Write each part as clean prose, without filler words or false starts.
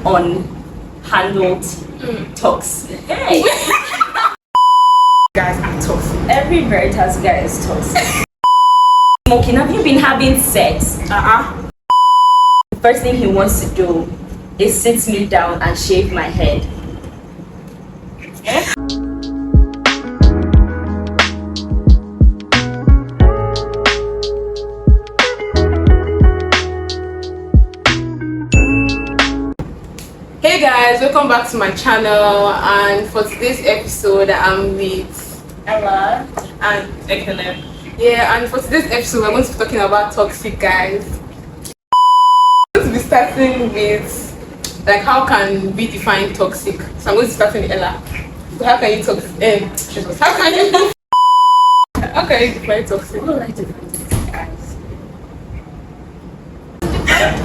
unhandled talks. Hey, Guys are toxic. every Veritas guy is toxic. Smoking. Have you been having sex? The first thing he wants to do is sit me down and shave my head. Hey guys, welcome back to my channel, and for today's episode I'm with Ella and Ekene. Yeah, and for today's episode we're going to be talking about toxic guys. I'm going to be starting with like how can we define toxic. So I'm going to start with Ella. So how can you how can you define toxic? What would I define toxic guys?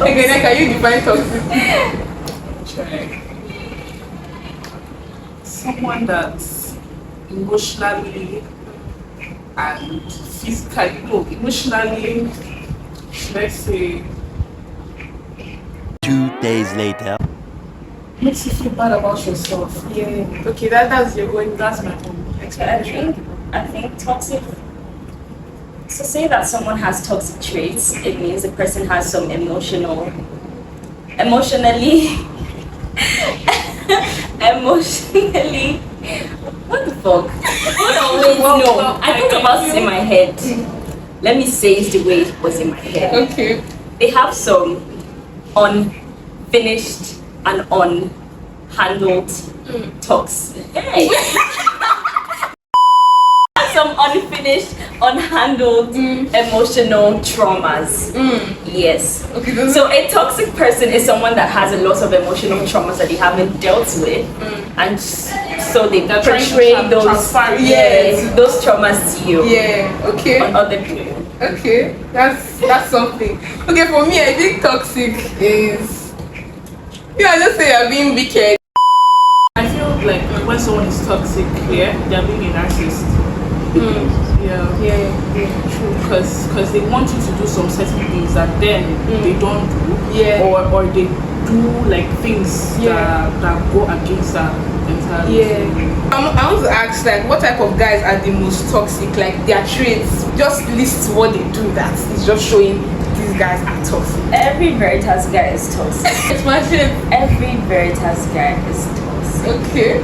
Ekene, can you define toxic? Someone that's emotionally and physically, emotionally, let's say, 2 days later. makes you feel bad about yourself. Yeah. Okay, that's your going. That's my own I explanation. think toxic. So say that someone has toxic traits, it means the person has some emotionally, what the fuck? No, I think about it in my head. Let me say it's the way it was in my head. Okay. They have some unfinished and unhandled talks. Hey. Some unfinished, unhandled emotional traumas. Yes. Okay. So a toxic person is someone that has a lot of emotional traumas that they haven't dealt with, and so they They're trying to portray those transfer those traumas to you Yeah. Okay. on other people. Okay, that's something. Okay, for me, I think toxic is, I just say you're being wicked. I feel like when someone is toxic, they're being a narcissist. Yeah. True. Because they want you to do some certain things that then they don't do. Yeah. Or they do like things that go against that entirely. Yeah. I want to ask, like, what type of guys are the most toxic? Like their traits. Just list what they do that is just showing these guys are toxic. Every Veritas guy is toxic. Imagine. Every Veritas guy is toxic. Okay.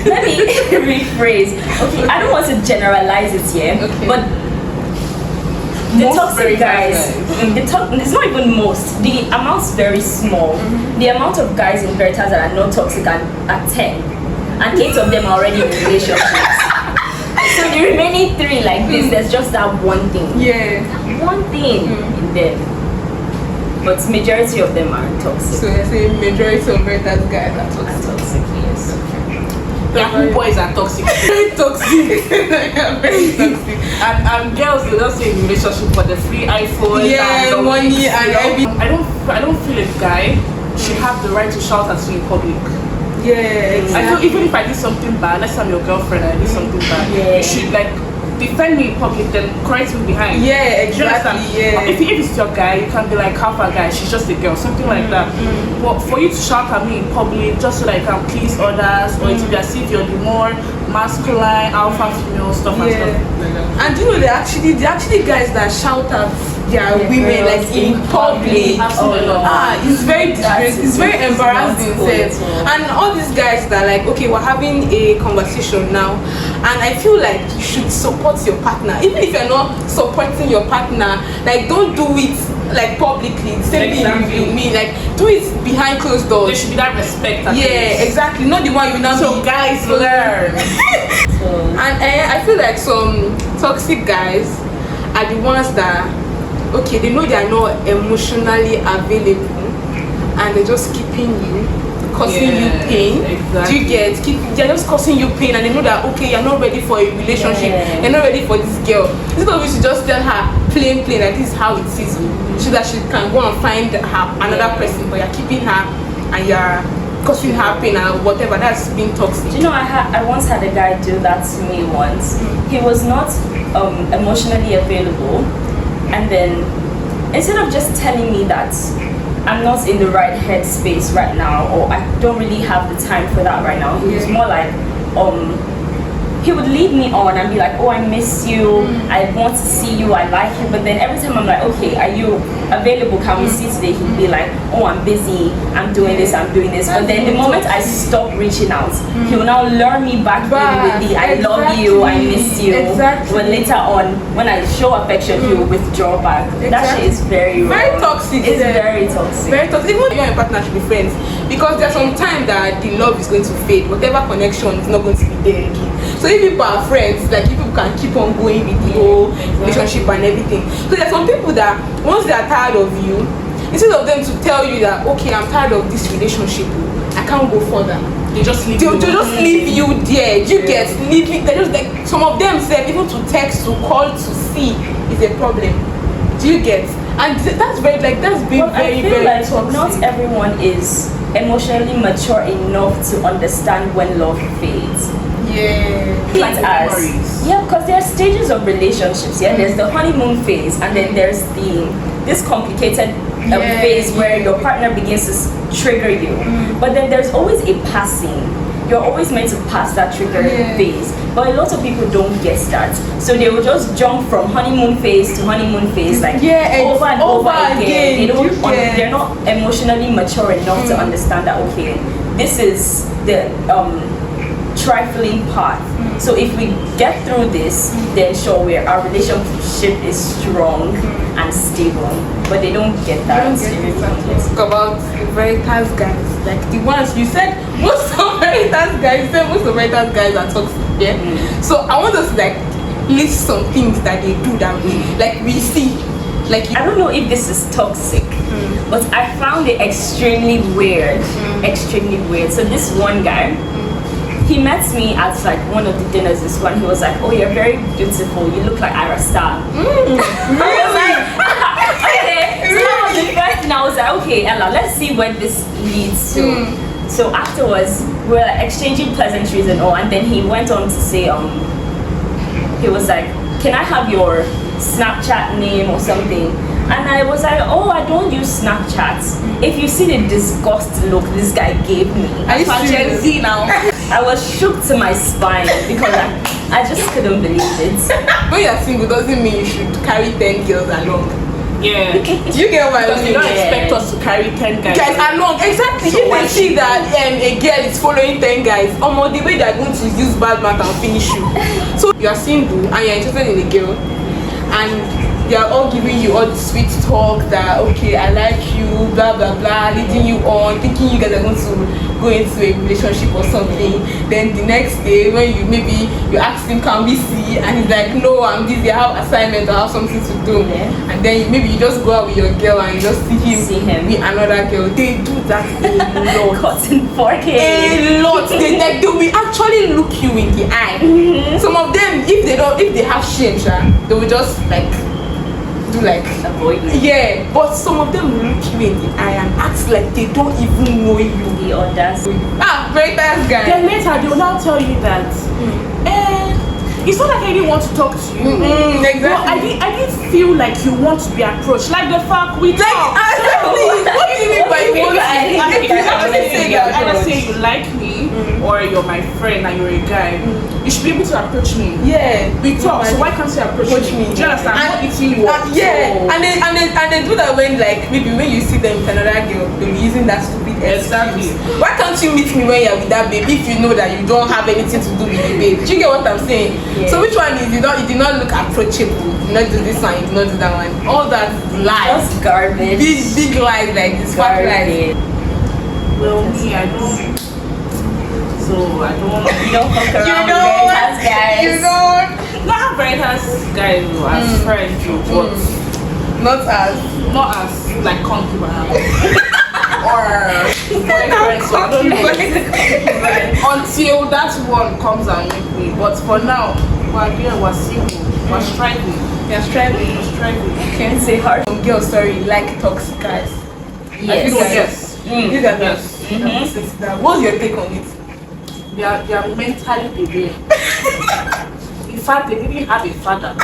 Let me rephrase. Okay, I don't want to generalize it here, Okay. but the Most toxic Veritas guys, it's not even most. The amount's very small. The amount of guys in Veritas that are not toxic are 10, and 8 of them are already in relationships. So the remaining 3 like this, there's just that one thing. Yeah. One thing in them. But majority of them are toxic. So you're saying majority of Veritas guys are toxic. Toxic, yes. Yahoo boys are toxic. Very toxic. Very toxic. and girls, they don't stay in relationship for the free iPhone. Yeah, and money and everything. I don't feel a guy should have the right to shout at you in public. Yeah, exactly. I feel even if I did something bad, let's say I'm your girlfriend and I did something bad, you should like defend me in public, then correct me behind. Yeah, Do you understand? exactly. Yeah. If it's your guy, you can be like half a guy, she's just a girl, something like that. But for you to shout at me in public just so that you can please others, or it will be as if you're the more masculine, alpha female stuff and stuff like that. And you know, they actually guys that shout at their women like in public. It's very disgraceful. It's very embarrassing. And all these guys that like, okay, we're having a conversation now, and I feel like you should support your partner, even if you're not supporting your partner. Like, don't do it like publicly. Same thing with me. Like, do it behind closed doors. There should be that respect. Yeah, exactly. Not the one you now. So guys, learn. And I feel like some toxic guys are the ones that, okay, they know they are not emotionally available, and they're just keeping you, causing you pain. Exactly. Do you get? They're just causing you pain, and they know that, okay, you're not ready for a relationship. You're not ready for this girl. Instead of you to just tell her plain, like this is how it is, so that she can go and find her another person, but you're keeping her and you're causing her pain and whatever. That's being toxic. Do you know, I once had a guy do that to me once. He was not emotionally available, and then instead of just telling me that I'm not in the right headspace right now, or I don't really have the time for that right now. He was more like, he would lead me on and be like, oh, I miss you, I want to see you, I like you. But then every time I'm like, okay, are you available? Can we see today? He'd be like, oh, I'm busy, I'm doing this. But then the moment I stop reaching out, he will now lure me back in with the I love you, I miss you. But later on, when I show affection, he will withdraw back. That shit is very toxic. It's very toxic. Very toxic. Even you're in partnership with friends, because there's some time that the love is going to fade. Whatever connection is not going to be there again. So if people are friends, like if people can keep on going with the whole relationship and everything. So there's some people that once they are tired of you, instead of them to tell you that okay, I'm tired of this relationship, I can't go further, they just leave you. They just leave you there. You get leaving. They just like some of them say even to text, to call, to see is a problem. Do you get? And that's very that's been very like toxic. Not everyone is emotionally mature enough to understand when love fades. Because there are stages of relationships. There's the honeymoon phase, and then there's this complicated phase where your partner begins to trigger you. But then there's always a passing. You're always meant to pass that trigger phase. But a lot of people don't get that. So they will just jump from honeymoon phase to honeymoon phase, like over and over again. They're not emotionally mature enough to understand that okay, this is the trifling part. So if we get through this, then sure, our relationship is strong and stable. But they don't get that. Talk about the Veritas guys, like the ones you said. Most of Veritas guys are toxic. So I want us to like list some things that they do that we see. Like I don't know if this is toxic, but I found it extremely weird. Extremely weird. So this one guy, he met me at like one of the dinners this one. He was like, oh, you're very beautiful, you look like Ira Star. I was like, okay. So that was the first thing I was like, okay, Ella, let's see where this leads to. So afterwards we were like exchanging pleasantries and all, and then he went on to say he was like, can I have your Snapchat name or something? And I was like, oh, I don't use Snapchat. If you see the disgust look this guy gave me, Gen Z now. I was shook to my spine because I just couldn't believe it. When you're single doesn't mean you should carry 10 girls along. Yeah. Do you get what I mean? You don't expect us to carry 10 guys along. Exactly. So you can see that a girl is following 10 guys. The way they're going to use bad math and finish you. So you're single and you're interested in a girl, and they are all giving you all the sweet talk that okay, I like you, blah blah blah, leading you on, thinking you guys are going to go into a relationship or something. Then the next day when you ask him, can we see? And he's like, no, I'm busy, I have assignment, I have something to do. And then maybe you just go out with your girl and you just see him with another girl. They do that a lot. Cotton forehead. A lot. They will actually look you in the eye. Some of them, if they have shame, they will just like do like avoid you. Yeah, but some of them will look you in the eye and act like they don't even know you. The audacity. Very bad guy. Then later they will now tell you that it's not like I didn't want to talk to you. Exactly. But I didn't feel like you want to be approached. Like the fuck we talk. What do you mean by want to be Either say you like me or you're my friend and you're a guy, you should be able to approach me. Yeah. We talk, so why can't you approach me? Do you understand? I'm not eating you up. Yeah. So. And they do that when like maybe when you see them with another girl, they'll be using that stupid excuse. Why can't you meet me when you're with that babe if you know that you don't have anything to do with the babe? Do you get what I'm saying? Yeah. So which one is you did not look approachable? You did not do this one, you did not do that one. All that lies. Just garbage. Big lies like this. Fat lies. Well, me, I don't. So I don't. You don't fuck around with Veritas guys. You don't. Not Veritas guys as friends, but not as like concubines or boyfriends. So I don't know. Until that one comes and meet me. But for now, we're single. We're striving. You're striving. We're striving. Can't say hard. Some girls, sorry, like toxic guys. Yes. What's your take on it? They are mentally delayed. In fact, they didn't have a father.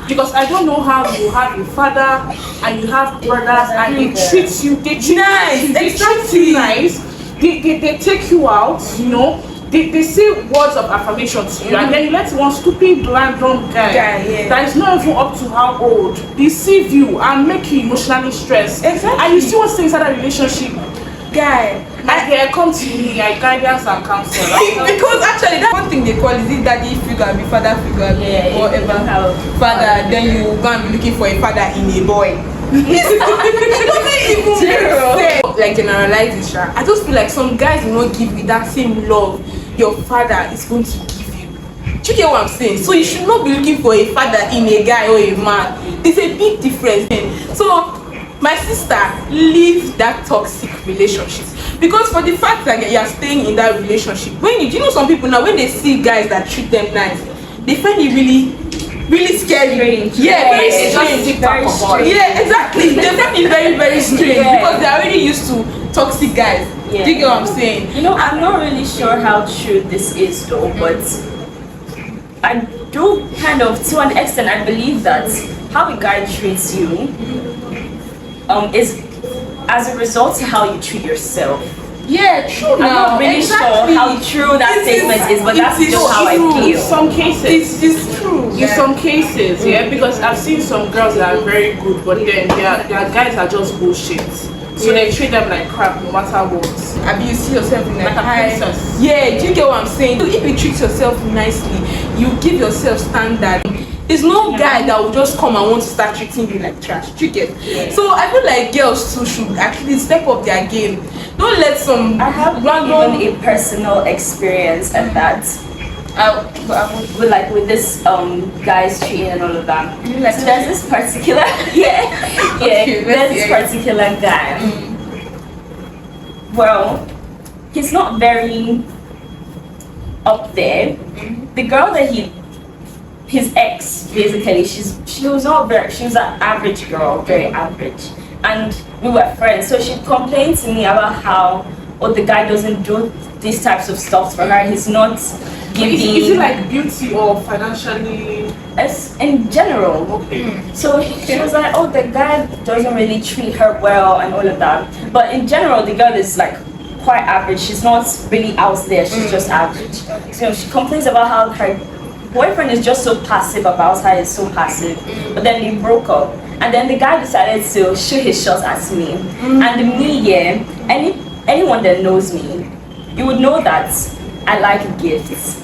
Because I don't know how you have a father and you have brothers and they treat you, nice. They treat you nice. They take you out, you know. They say words of affirmation to you, and then you let one stupid random guy that is not even up to how old deceive you and make you emotionally stressed. Exactly. And you still want to stay inside that relationship. Guy, Come to me, like guidance and counsel. because actually that one thing they call is it daddy figure, be father figure, whatever. Father, then you go and be looking for a father in a boy. It doesn't even make sense. Like generalize it, sha. I just feel like some guys will not give you that same love your father is going to give you. Do you get what I'm saying? So you should not be looking for a father in a guy or a man. There's a big difference. So my sister, leave that toxic relationship, because for the fact that you are staying in that relationship, when you know some people now, when they see guys that treat them nice, they find it really scary. Yeah, very strange. Yeah, exactly. They find it very strange because they're already used to toxic guys. Yeah. Do you get what I'm saying? You know, I'm not really sure how true this is though, but I do kind of, to an extent, I believe that how a guy treats you is as a result to how you treat yourself. Yeah, true. I'm not really sure how true that statement is, but that's just how I feel. In some cases, it's true. In some cases, because I've seen some girls that are very good, but then their guys are just bullshit. So they treat them like crap no matter what. I mean, you see yourself in Like a princess. Yeah, do you get what I'm saying? If you treat yourself nicely, you give yourself standard. There's no guy that will just come and want to start treating you like trash. Do you get? Yeah. So I feel like girls too should actually step up their game. Don't let some I have random even a personal experience at that. With this guys cheating and all of that. So there's this particular Okay, there's this particular guy. Well, he's not very up there. The girl that his ex, basically, she was an average girl, very average, and we were friends. So she complained to me about how the guy doesn't do these types of stuff for her. He's not giving. Is it like beauty or financially? As in general. Okay. So she was like, the guy doesn't really treat her well and all of that. But in general, the girl is like quite average. She's not really out there. She's just average. So she complains about how her boyfriend is just so passive about her. Is so passive. But then they broke up, and then the guy decided to shoot his shots at me. And me, anyone that knows me, you would know that I like gifts.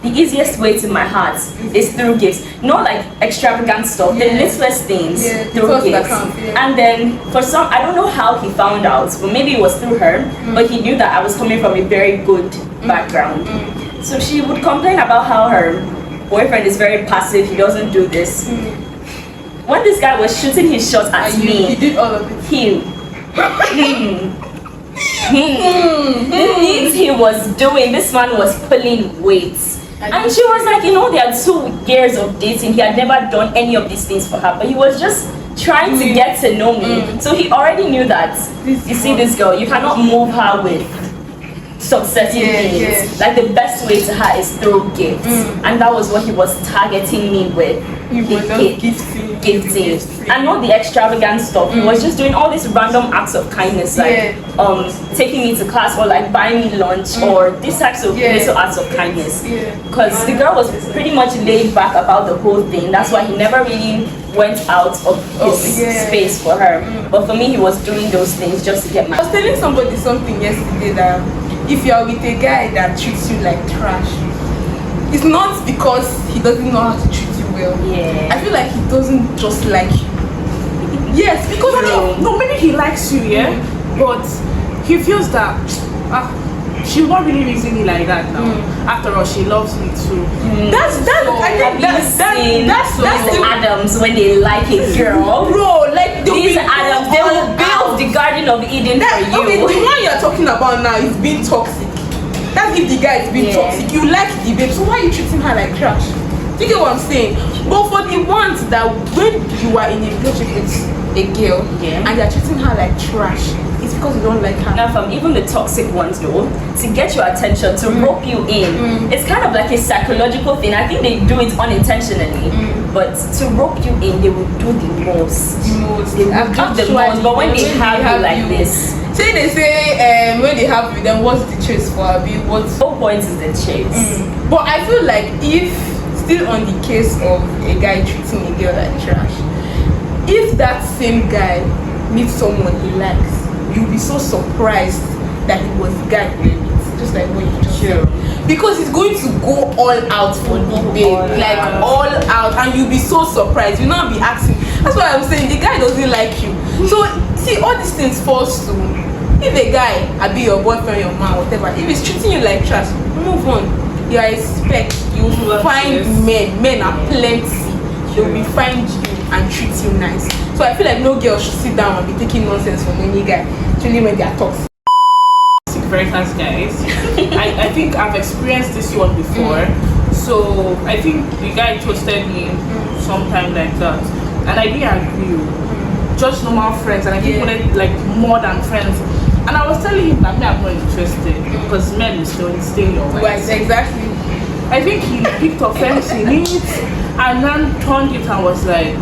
The easiest way to my heart is through gifts. Not like extravagant stuff, the littlest things through gifts. And then for some, I don't know how he found out, but maybe it was through her, but he knew that I was coming from a very good background. So she would complain about how her boyfriend is very passive, he doesn't do this. When this guy was shooting his shots at me, he did all of it. The things he was doing, this man was pulling weights. And she was like, there are 2 years of dating. He had never done any of these things for her, but he was just trying to get to know me. So he already knew that, you see this girl, you cannot move her with some certain things. Like the best way to her is through gifts. And that was what he was targeting me with. He was just gifting. And not the extravagant stuff. He was just doing all these random acts of kindness, like taking me to class or like buying me lunch or these types of little acts of kindness. Because the girl was pretty much laid back about the whole thing. That's why he never really went out of his space for her. But for me, he was doing those things just to get my. I was telling somebody something yesterday that if you're with a guy that treats you like trash, it's not because he doesn't know how to treat you well. I feel like he doesn't just like you. Yes, because no, maybe he likes you, but he feels that she won't really reason me like that now. After all, she loves me too. That's the Adams when they like a girl. Bro, like these Adams, they will build the Garden of Eden for you. Okay, the one you're talking about now is being toxic. That's if the guy is being toxic. You like the babe, so why are you treating her like trash? Do you get what I'm saying? But for the ones that when you are in a relationship with a girl and you're treating her like trash, it's because you don't like her. Now from even the toxic ones though, to get your attention, to rope you in, it's kind of like a psychological thing. I think they do it unintentionally. but to rope you in, they will do the most. They will do the Actually, most. But when they have you like this, say they say when they have you, then what's the chase for Abi? What's no point is the chase. But I feel like if still on the case of a guy treating a girl like trash, if that same guy meets someone he likes, you'll be so surprised that he was the guy he meets. Just like what you just said. Because he's going to go all out for the babe, all out, and you'll be so surprised. You'll not be asking. That's why I'm saying the guy doesn't like you. So see, all these things falls to, if a guy, I be your boyfriend, your man, whatever, if he's treating you like trash, move on. You are a spec. You will find men are plenty. They will be find you and treat you nice. So I feel like no girl should sit down and be taking nonsense from any guy, especially when they are toxic. Veritas guys. I think I've experienced this one before. So I think the guy toasted me sometime like that, and I didn't agree. Just normal friends, and I think wanted like more than friends. And I was telling him that me, I'm not interested because men will still stay in your life. Right, exactly. I think he picked offense in it and then turned it and was like,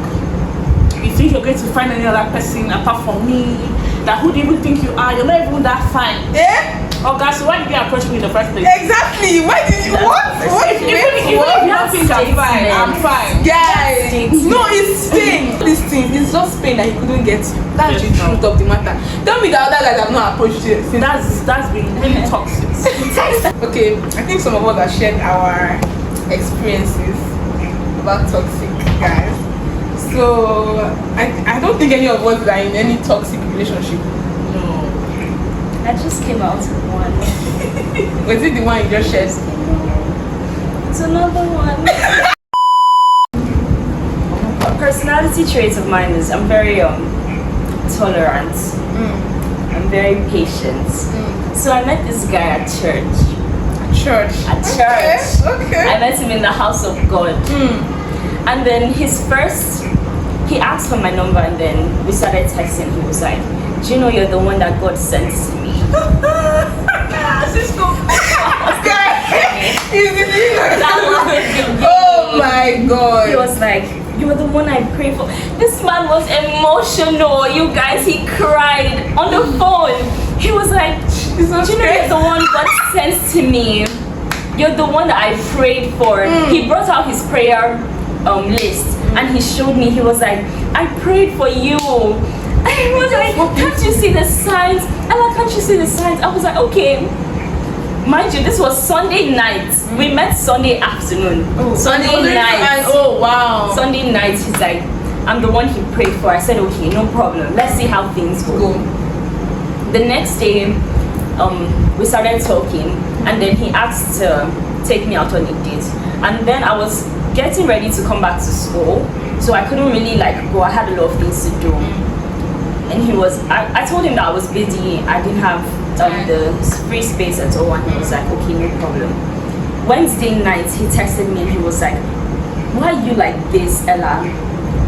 you think you're going to find any other person apart from me? That who do you even think you are? You're not even that fine. Yeah? Oh guys, so why did you approach me in the first place? Exactly. Why did you Even if you don't think I'm fine, I'm fine. Guys, no, it's pain. These things, it's just pain that he couldn't get you. That's the truth of the matter. Tell me the other guys have not approached you. That's been really toxic. Okay, I think some of us have shared our experiences about toxic guys. So I don't think any of us are in any toxic relationship. No. I just came out of one. Was it the one you just shared? It's another one. A personality trait of mine is I'm very tolerant. I'm very patient. So I met this guy at church. At church. Okay. I met him in the house of God. And then he asked for my number, and then we started texting. He was like, do you know you're the one that God sent to me? Oh my God. He was like, you were the one I prayed for. This man was emotional, you guys. He cried on the phone. He was like, do you know you're the one God sent to me? You're the one that I prayed for. He brought out his prayer list and he showed me. He was like, I prayed for you. And he was like, can't you see the signs? Ella, can't you see the signs? I was like, okay. Mind you, this was Sunday night. We met Sunday afternoon. Sunday night. Oh wow. Sunday night, he's like, I'm the one he prayed for. I said, okay, no problem. Let's see how things go. The next day, we started talking, and then he asked to take me out on a date. And then I was getting ready to come back to school, so I couldn't really go. I had a lot of things to do. And I told him that I was busy. I didn't have the free space at all, and he was like, okay, no problem. Wednesday night, he texted me and he was like, why are you like this, Ella?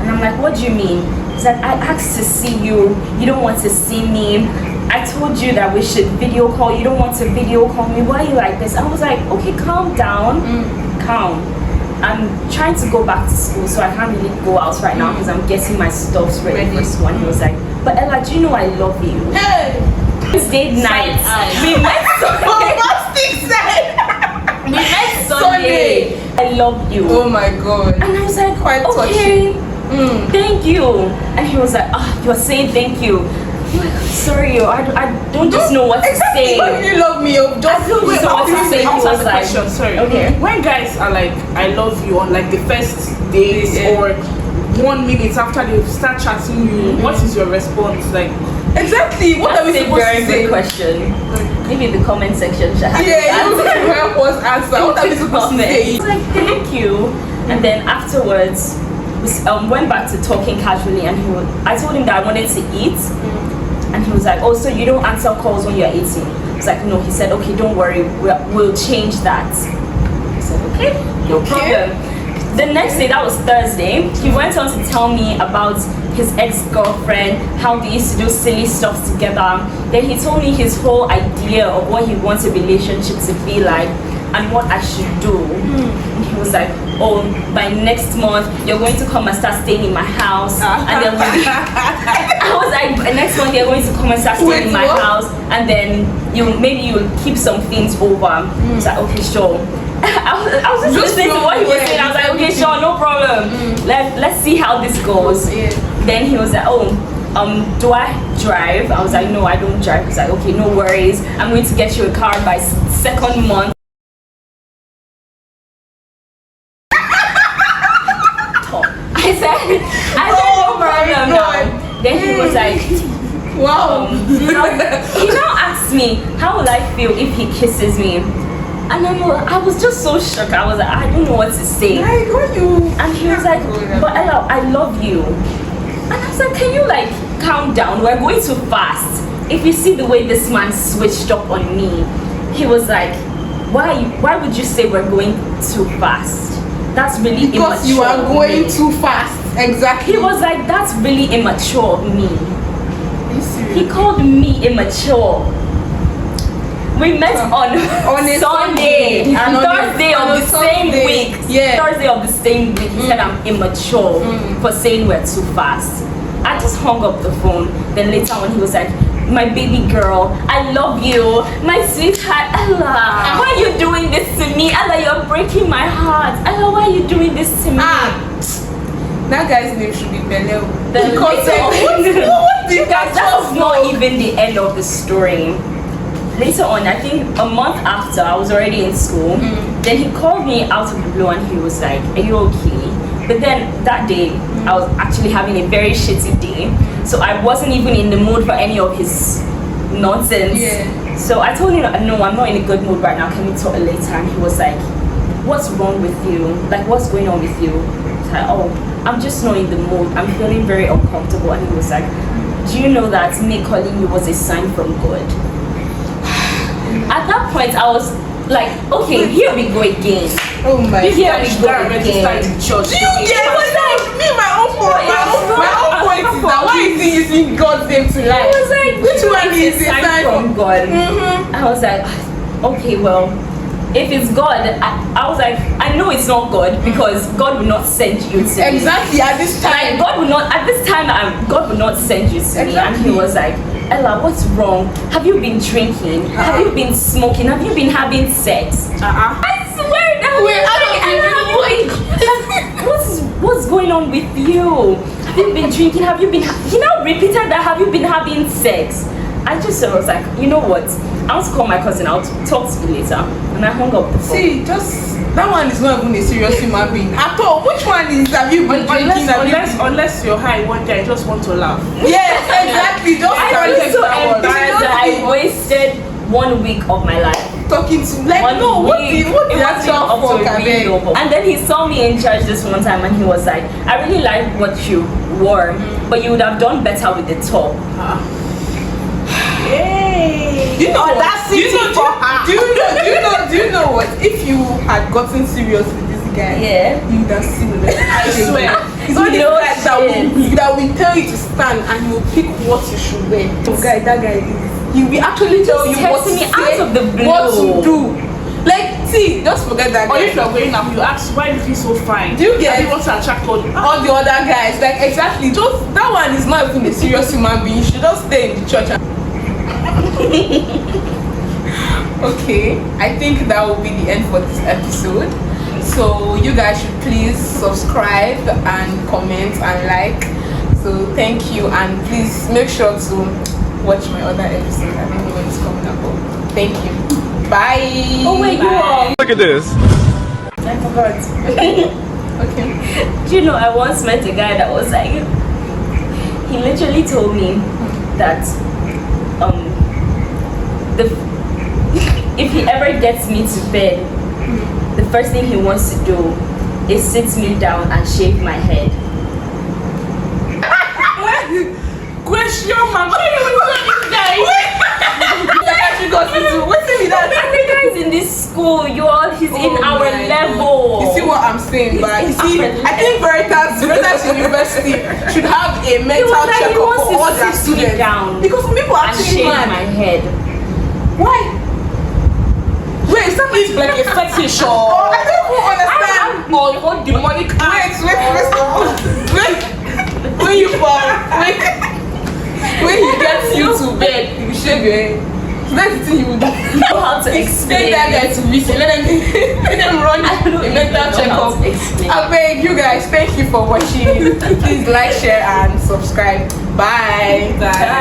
And I'm like, what do you mean? He's like, I asked to see you. You don't want to see me. I told you that we should video call. You don't want to video call me. Why are you like this? I was like, okay, calm down. Calm. I'm trying to go back to school, so I can't really go out right now because I'm getting my stuff ready for school. And he was like, but Ella, do you know I love you? Hey! Wednesday night. We met Sunday. I love you. Oh my God. And I was like, quite okay, touching. Thank you. And he was like, you're saying thank you. I'm like, sorry, I don't just know what to say. Why did you love me? I don't know what to say. He was like, sorry. Okay. When guys are like, I love you on like the first date or 1 minute after they start chatting you, what is your response like? Exactly. What are we supposed to say? Very good question. Maybe the comment section should have you can help us answer. What are we supposed to say? I was like, thank you. And then afterwards, we went back to talking casually, and I told him that I wanted to eat. And he was like, oh, so you don't answer calls when you're eating? I was like, no. He said, okay, don't worry, we'll change that. I said, okay, no problem. The next day, that was Thursday, he went on to tell me about his ex-girlfriend, how they used to do silly stuff together. Then he told me his whole idea of what he wants a relationship to be like. and what I should do. And he was like, oh, by next month you're going to come and start staying in my house. And then I was like, by next month you're going to come and start staying in my house, and then maybe you'll keep some things over. I was like, okay, sure. I was just listening to what he was saying. I was like, okay, sure, no problem. Let's see how this goes. Then he was like, oh, do I drive? I was like, no, I don't drive. He was like, okay, no worries. I'm going to get you a car by second month. I said, no problem now. Then he was like, wow. He now asked me, how will I feel if he kisses me? And I was just so shocked. I was like, I don't know what to say. And he was like, but Ella, I love you. And I was like, can you like calm down? We're going too fast. If you see the way this man switched up on me, he was like, why would you say we're going too fast? That's really immature. Because you are going too fast. Exactly. He was like, that's really immature of me. He called me immature. We met on a Sunday and Thursday of the same week. Thursday of the same week. He said I'm immature for saying we're too fast. I just hung up the phone. Then later on he was like, my baby girl, I love you. My sweetheart, Ella. Why are you doing this to me? Ella, you're breaking my heart. Ella, why are you doing this to me? That guy's name should be Beleo. Because that was not even the end of the story. Later on, I think a month after, I was already in school. Then he called me out of the blue and he was like, are you okay? But then that day, I was actually having a very shitty day. So I wasn't even in the mood for any of his nonsense. So I told him, no, I'm not in a good mood right now. Can we talk later? And he was like, what's wrong with you? Like, what's going on with you? I was like, oh, I'm just not in the mood. I'm feeling very uncomfortable. And he was like, do you know that me calling you was a sign from God? At that point, I was like, okay, here we go again. Oh my God. Here we go again. Church. My own point is that why is he using God's name to lie? I was like, which one is a sign from God? I was like, okay, well, if it's God, I was like, I know it's not God because God will not send you to me. Exactly, at this time. Like, God will not send you to me. And he was like, Ella, what's wrong? Have you been drinking? Have you been smoking? Have you been having sex? I swear what's going on with you? Have you been drinking? Have you been he now repeated that, have you been having sex? I was like, you know what? I want to call my cousin. I'll talk to you later. And I hung up the phone. See, just that one is not even a serious human being at all. Which one is have you been drinking? Unless you're high one day, I just want to laugh. Yes, exactly. Just I was so embarrassed that I wasted 1 week of my life talking to like what the actual fuck And then he saw me in church this one time and he was like, I really like what you wore, but you would have done better with the top. Yay! You know what? Do you know what? If you had gotten serious with this guy, you would have seen it. I swear. It's not the guy that will tell you to stand and he will pick what you should wear. That guy he will actually tell you what to say, out of the blue. what to do. Like, see, just forget that guy. Or if you're going out, you ask, why do you feel so fine? Do you get you want to attract all the other guys? Like, exactly. Just that one is not even a serious human being. You should just stay in the church. Okay, I think that will be the end for this episode. So you guys should please subscribe and comment and like. So thank you, and please make sure to watch my other episode. I don't know when it's coming up. Thank you. Bye. Oh wait, bye. Look at this. I forgot. Okay. Do you know I once met a guy that was like, he literally told me that if he ever gets me to bed, the first thing he wants to do is sit me down and shave my head. Question mark. What are you doing, guys? Every guy is in this school, he's in our level. You see what I'm saying, but you see, I think Veritas University should have a mental check-up for all their students. Down because some people are actually shave mad. My head. Why? Wait, is that means like a fetish or? I don't understand. Or what demonic? Wait. When you fall, when he gets you to bed, you shave your head. So that's the thing you will do. You know how to explain Take that guy to visit. Let them run a mental checkup. I beg you guys, thank you for watching. Please like, share, and subscribe. Bye. Bye.